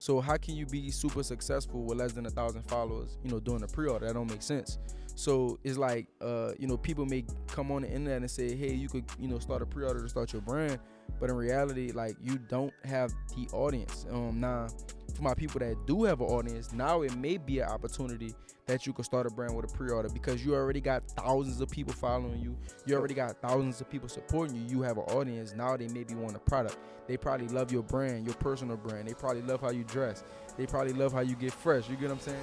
So how can you be super successful with less than 1,000 followers, doing a pre-order? That don't make sense. So it's like, people may come on the internet and say, hey, you could, start a pre-order to start your brand. But in reality, like, you don't have the audience. Now, for my people that do have an audience, now it may be an opportunity that you could start a brand with a pre-order because you already got thousands of people following you. You already got thousands of people supporting you. You have an audience. Now they maybe want a product. They probably love your brand, your personal brand. They probably love how you dress. They probably love how you get fresh. You get what I'm saying?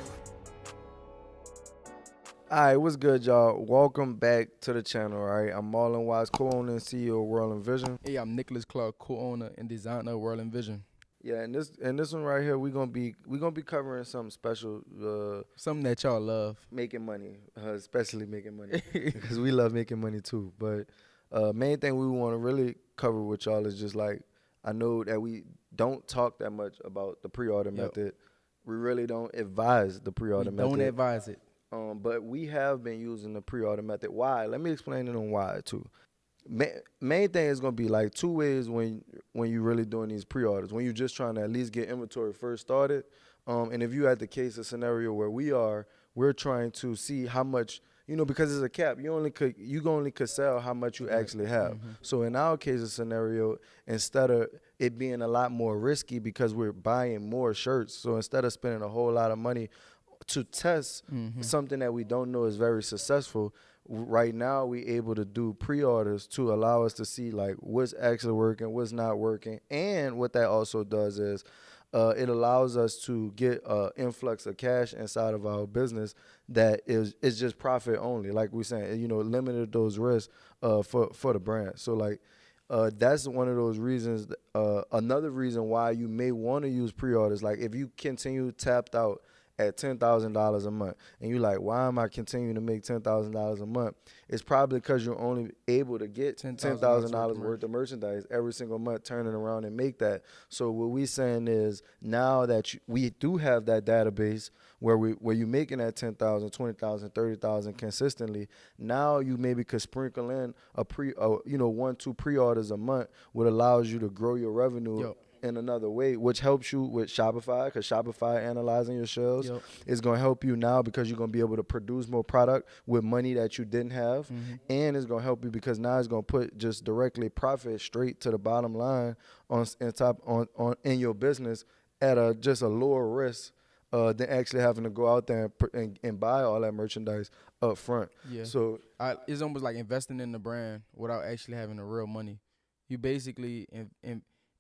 All right, what's good, y'all? Welcome back to the channel. All right, I'm Marlon Watts, co-owner and CEO of WRLDINVSN. Hey, I'm Nicholas Clark, co-owner and designer of WRLDINVSN. Yeah, and this one right here, we're gonna be covering something special. Something that y'all love. Making money, especially making money, because we love making money too. But main thing we want to really cover with y'all is just like, I know that we don't talk that much about the pre-order method. We really don't advise the pre-order method. Don't advise it. But we have been using the pre-order method. Why? Let me explain it on why too. Main thing is gonna be like two ways when you're really doing these pre-orders. When you're just trying to at least get inventory first started, and if you had the case of scenario where we're trying to see how much, because it's a cap. You only could sell how much you actually have. Mm-hmm. So in our case of scenario, instead of it being a lot more risky because we're buying more shirts, so instead of spending a whole lot of money to test something that we don't know is very successful, right now we able to do pre-orders to allow us to see like what's actually working, what's not working. And what that also does is it allows us to get an influx of cash inside of our business that is just profit only, like we're saying, limited those risks for the brand. So like that's one of those reasons. Another reason why you may want to use pre-orders, like if you continue tapped out at $10,000 a month, and you're like, why am I continuing to make $10,000 a month? It's probably because you're only able to get $10,000 worth of merchandise every single month, turning around and make that. So what we saying is, now that we do have that database where you're making that 10,000, 20,000, 30,000 consistently, now you maybe could sprinkle in one, two pre-orders a month, what allows you to grow your revenue in another way, which helps you with Shopify, because Shopify analyzing your shelves is going to help you now because you're going to be able to produce more product with money that you didn't have. And it's going to help you because now it's going to put just directly profit straight to the bottom line in your business at just a lower risk than actually having to go out there and buy all that merchandise up front. So it's almost like investing in the brand without actually having the real money. You basically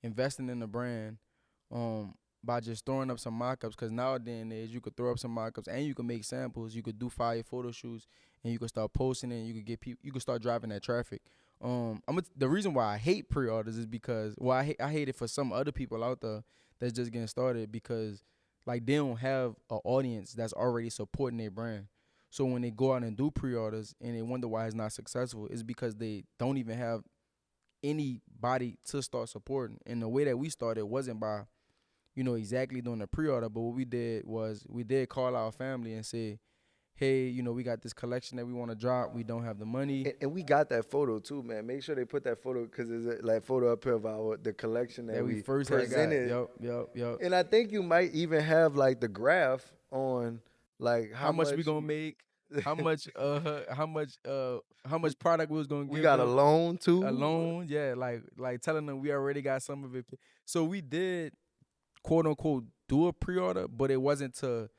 investing in the brand by just throwing up some mock-ups, because nowadays you could throw up some mock-ups and you can make samples. You could do fire photo shoots and you could start posting it, and you could get people, you could start driving that traffic. The reason why I hate pre-orders is because, I hate it for some other people out there that's just getting started, because like they don't have an audience that's already supporting their brand. So when they go out and do pre-orders and they wonder why it's not successful, it's because they don't even have anybody to start supporting. And the way that we started wasn't by, exactly doing the pre-order, but what we did was we did call our family and say, hey, we got this collection that we want to drop. We don't have the money. And we got that photo too, man. Make sure they put that photo, because there's like photo up here of the collection that we first presented. Yep. And I think you might even have like the graph on like how much we gonna make, how much product we was gonna give. We got a loan too. A loan, yeah, like telling them we already got some of it. So we did, quote unquote, do a pre-order, but it wasn't to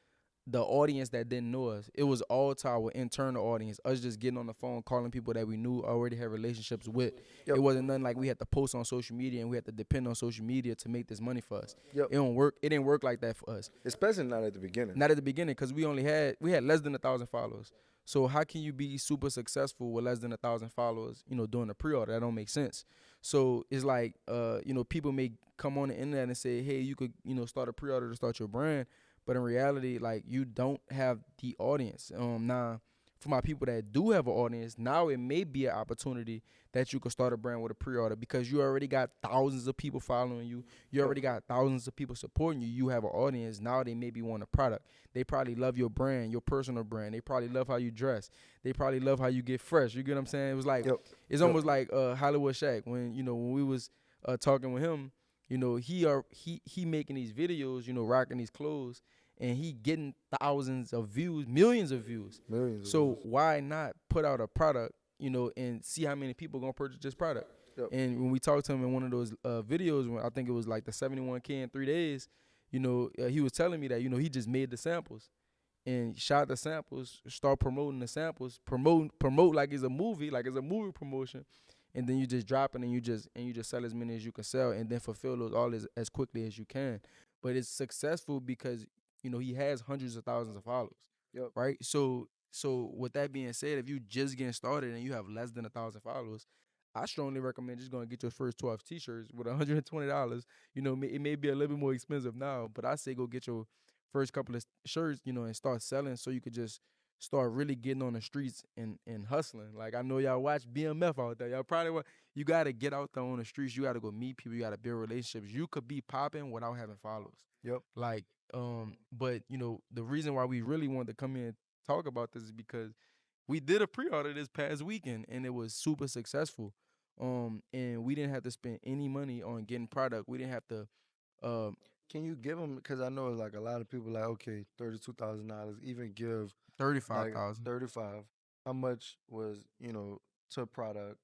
the audience that didn't know us. It was all to our internal audience, us just getting on the phone, calling people that we knew, already had relationships with. It wasn't nothing like we had to post on social media and we had to depend on social media to make this money for us. It didn't work like that for us. Especially not at the beginning. Not at the beginning, because we had less than 1,000 followers. So how can you be super successful with less than 1,000 followers, doing a pre-order? That don't make sense. So it's like, people may come on the internet and say, hey, you could, start a pre-order to start your brand. But in reality, like, you don't have the audience. Now, for my people that do have an audience, now it may be an opportunity that you could start a brand with a pre-order, because you already got thousands of people following you. You already got thousands of people supporting you. You have an audience. Now they maybe want a product. They probably love your brand, your personal brand. They probably love how you dress. They probably love how you get fresh. You get what I'm saying? It was like, it's almost like Hollywood Shaq when we was talking with him. You know, he making these videos, you know, rocking these clothes, and he getting thousands of views, millions of views. Millions of So views. why not put out a product, you know, and see how many people gonna purchase this product? Yep. And when we talked to him in one of those videos, when I think it was like the 71K in 3 days, you know, he was telling me that, you know, he just made the samples and shot the samples, start promoting the samples, promote like it's a movie, like it's a movie promotion, and then you just drop it and you just sell as many as you can sell, and then fulfill those orders as quickly as you can. But it's successful because, you know, he has hundreds of thousands of followers, Yep. right? So with that being said, if you just getting started and you have less than 1,000 followers, I strongly recommend just going to get your first 12 t-shirts with $120. You know, it may be a little bit more expensive now, but I say go get your first couple of shirts, you know, and start selling, so you could just start really getting on the streets and hustling. Like, I know y'all watch BMF out there. Y'all probably want, you got to get out there on the streets. You got to go meet people. You got to build relationships. You could be popping without having followers. Yep. Like, but you know, the reason why we really wanted to come here and talk about this is because we did a pre-order this past weekend and it was super successful. And we didn't have to spend any money on getting product. We didn't have to um Can you give them? Because I know like a lot of people like, okay, $32,000. Even give thirty-five like thousand 35. How much was to product?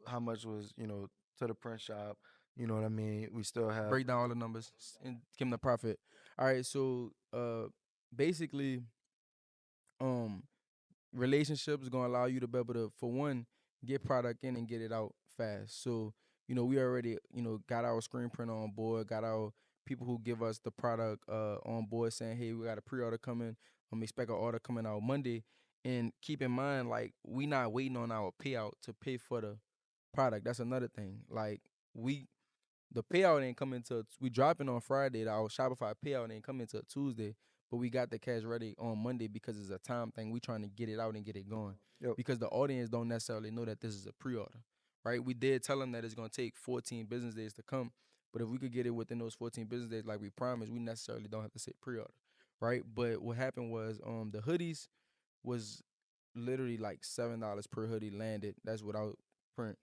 How much was to the print shop? You know what I mean? We still have. break down all the numbers and give them the profit. All right, so basically, um relationships gonna allow you to be able to, for one, get product in and get it out fast. So, you know, we already, you know, got our screen printer on board, got our people who give us the product on board, saying, hey, we got a pre-order coming. Expect an order coming out Monday. And keep in mind, like, we not waiting on our payout to pay for the product. That's another thing. Like, we the payout ain't coming till we dropping on Friday. Our Shopify payout ain't coming till Tuesday, but we got the cash ready on Monday because it's a time thing. We trying to get it out and get it going, Yep. because the audience don't necessarily know that this is a pre-order, right? We did tell them that it's gonna take 14 business days to come, but if we could get it within those 14 business days, like we promised, we necessarily don't have to say pre-order, right? But what happened was, the hoodies was literally like $7 per hoodie landed. That's without print.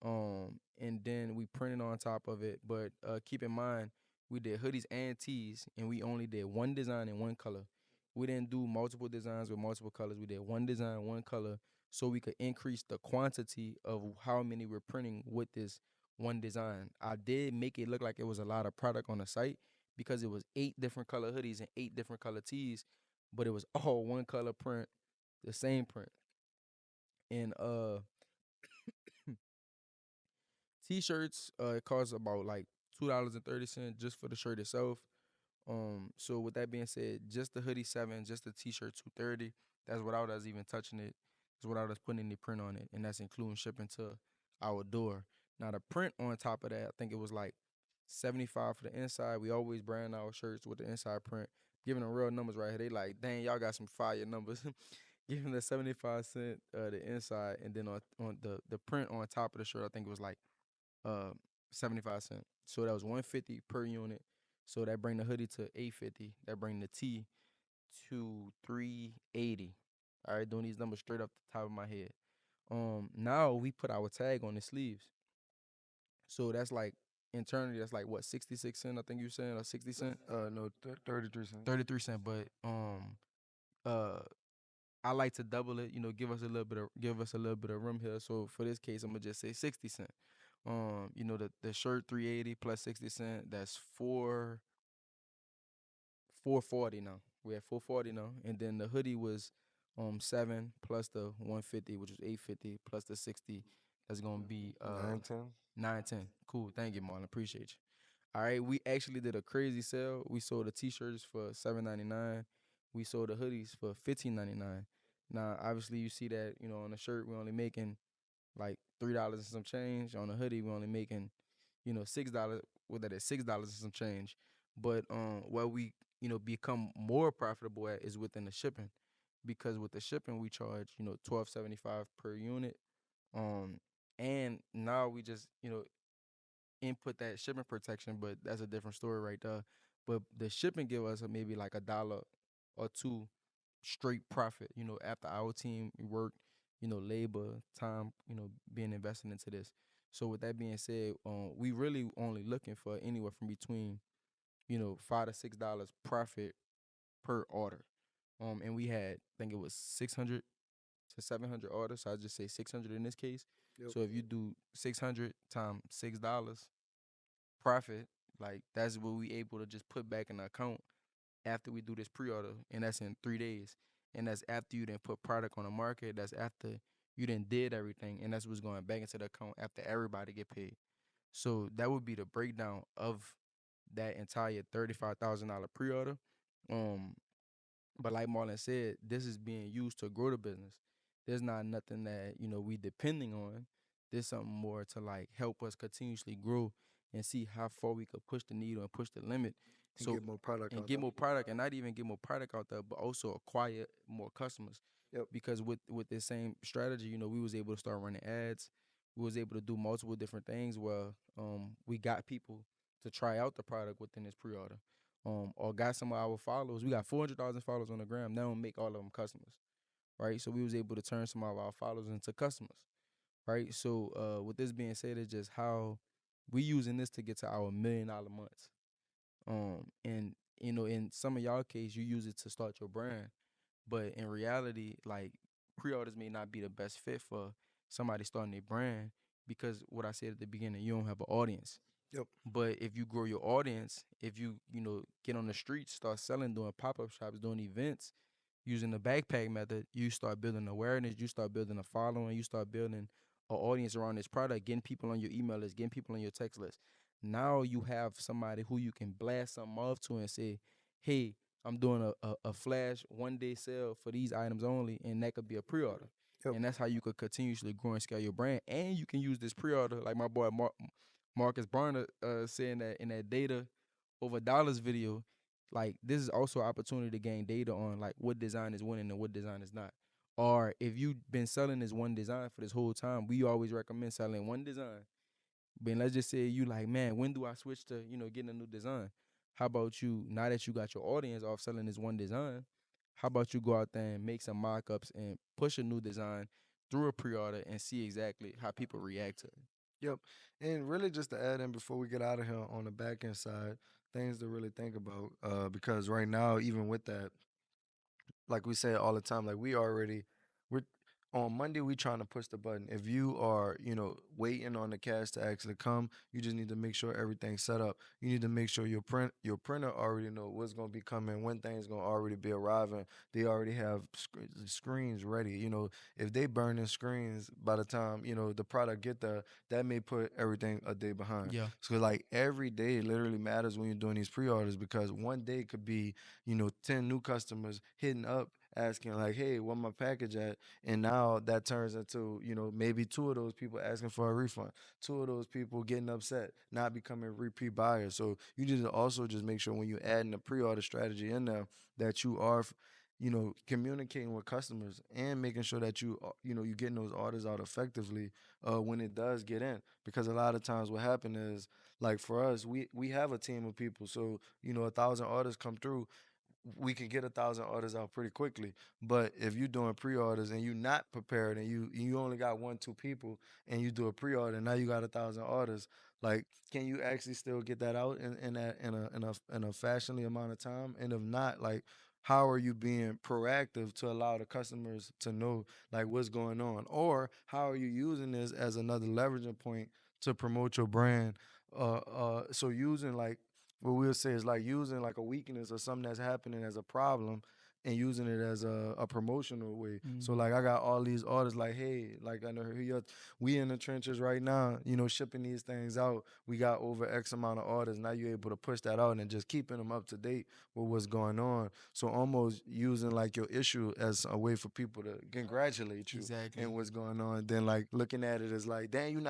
And then we printed on top of it. But keep in mind, we did hoodies and tees, and we only did one design in one color. We didn't do multiple designs with multiple colors. We did one design, one color, so we could increase the quantity of how many we're printing with this one design. I did make it look like it was a lot of product on the site because it was 8 different color hoodies and 8 different color tees, but it was all one color print, the same print. And t-shirts, it costs about like $2.30 just for the shirt itself. So with that being said, just the hoodie 7, just the t-shirt 230. That's without us even touching it. That's without us putting any print on it, and that's including shipping to our door. Now the print on top of that, I think it was like 75 for the inside. We always brand our shirts with the inside print. Giving them real numbers right here. They like, dang, y'all got some fire numbers. Giving the 75 cent the inside, and then on the print on top of the shirt, I think it was like uh 75 cents. So that was 150 per unit. So that bring the hoodie to 850. That bring the tee to 380. All right, doing these numbers straight off the top of my head. Now we put our tag on the sleeves. So that's like, internally, that's like what, 66 cents, I think you saying, or 60 cents? No, 33 cents. 33 cents. But uh I like to double it, give us a little bit of room here. So for this case, I'm gonna just say 60 cents. The shirt 380 plus 60 cents, that's 440 now. We at 440 now. And then the hoodie was 7 plus the 150, which was 850, plus the 60. That's gonna be 910. 910. Cool. Thank you, Marlon. Appreciate you. All right, we actually did a crazy sale. We sold the t-shirts for $7.99. We sold the hoodies for $15.99. Now, obviously, you see that, on the shirt we're only making like $3 and some change. On the hoodie we're only making, $6. What that is, $6 and some change. But where we, become more profitable at is within the shipping, because with the shipping we charge, $12.75 per unit. And now we just, input that shipping protection, but that's a different story right there. But the shipping give us maybe like $1 or $2 straight profit, after our team work, labor, time, being invested into this. So with that being said, we really only looking for anywhere from between, $5 to $6 profit per order. And we had, I think it was 600 to 700 orders. So I just say 600 in this case. Yep. So if you do 600 times $6 profit, like that's what we able to just put back in the account after we do this pre-order, and that's in 3 days. And that's after you didn't put product on the market. That's after you didn't did everything, and that's what's going back into the account after everybody get paid. So that would be the breakdown of that entire $35,000 pre-order. Um, but like Marlon said, this is being used to grow the business. There's not nothing that, we depending on. There's something more to like help us continuously grow and see how far we could push the needle and push the limit. And So get more product and out get there. more product, and not even get more product out there, but also acquire more customers. Yep. Because with this same strategy, we was able to start running ads. We was able to do multiple different things where we got people to try out the product within this pre-order. Or got some of our followers. We got 400,000 followers on the gram. That don't make all of them customers, right? So we was able to turn some of our followers into customers, right? So with this being said, it's just how we using this to get to our $1 million months. And in some of y'all case, you use it to start your brand, but in reality, like pre-orders may not be the best fit for somebody starting a brand because what I said at the beginning, you don't have an audience. Yep. But if you grow your audience, if you get on the streets, start selling, doing pop-up shops, doing events, using the backpack method, you start building awareness, you start building a following, you start building an audience around this product, getting people on your email list, getting people on your text list. Now you have somebody who you can blast something off to and say, hey, I'm doing a flash 1 day sale for these items only, and that could be a pre-order. Yep. And that's how you could continuously grow and scale your brand. And you can use this pre-order, like my boy Marcus Barner saying that in that data over dollars video, like this is also an opportunity to gain data on like what design is winning and what design is not. Or if you've been selling this one design for this whole time, we always recommend selling one design. But let's just say you like, man, when do I switch to, getting a new design? How about you, now that you got your audience off selling this one design, how about you go out there and make some mock-ups and push a new design through a pre-order and see exactly how people react to it? Yep. And really just to add in before we get out of here on the back end side, things to really think about. Because right now, even with that, like we say all the time, like we're on Monday we trying to push the button. If you are, waiting on the cash to actually come, you just need to make sure everything's set up. You need to make sure your printer already know what's gonna be coming, when things gonna already be arriving. They already have screens ready. If they burning screens by the time, the product get there, that may put everything a day behind. Yeah. So like every day literally matters when you're doing these pre-orders because one day could be 10 new customers hitting up asking like, hey, where my package at? And now that turns into, maybe two of those people asking for a refund, two of those people getting upset, not becoming repeat buyers. So you need to also just make sure when you add in the pre-order strategy in there that you are communicating with customers and making sure that you getting those orders out effectively when it does get in, because a lot of times what happens is like for us we have a team of people, so 1,000 orders come through, we can get 1,000 orders out pretty quickly. But if you're doing pre-orders and you're not prepared and you only got 1, 2 people and you do a pre-order, now you got 1,000 orders. Like, can you actually still get that out in a fashionably amount of time? And if not, like, how are you being proactive to allow the customers to know like what's going on? Or how are you using this as another leveraging point to promote your brand? So using like what we'll say is like using like a weakness or something that's happening as a problem and using it as a promotional way. So Mm-hmm. like I got all these orders like, hey, like I know we in the trenches right now, shipping these things out. We got over X amount of orders. Now you're able to push that out and just keeping them up to date with what's going on. So almost using like your issue as a way for people to congratulate you and Exactly. what's going on. Then like looking at it as like, dang, you're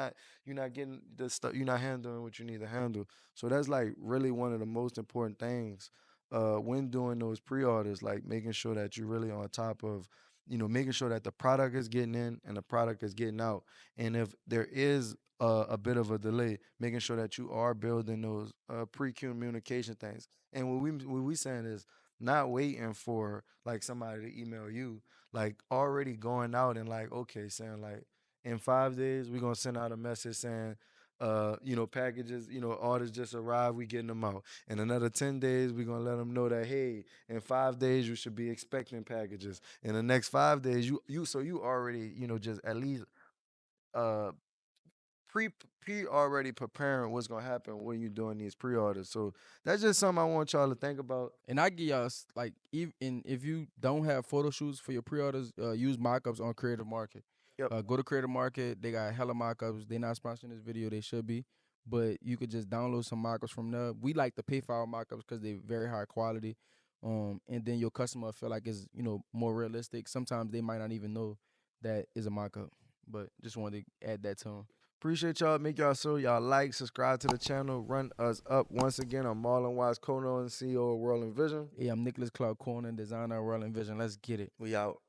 not getting the stuff, you're not handling what you need to handle. So that's like really one of the most important things when doing those pre-orders, like making sure that you're really on top of, making sure that the product is getting in and the product is getting out. And if there is a bit of a delay, making sure that you are building those pre-communication things. And what we saying is not waiting for like somebody to email you, like already going out and like, okay, saying like, In 5 days, we're gonna send out a message saying, packages, orders just arrived, we getting them out. In another 10 days, we're gonna let them know that, hey, in 5 days you should be expecting packages. In the next 5 days, you already, just at least uh pre already preparing what's gonna happen when you're doing these pre-orders. So that's just something I want y'all to think about. And I give y'all like, even if you don't have photo shoots for your pre-orders, use mockups on Creative Market. Yep. Go to Creative Market. They got hella mockups. They not sponsoring this video. They should be, but you could just download some mockups from there. We like to pay for our mockups because they're very high quality. And then your customer feel like it's more realistic. Sometimes they might not even know that is a mockup. But just wanted to add that to them. Appreciate y'all. Make y'all like, subscribe to the channel, run us up. Once again, I'm Marlon Watts, co-owner and CEO of World Envision. Yeah, I'm Nicholas Clark, corner designer of WRLDINVSN. Let's get it. We out.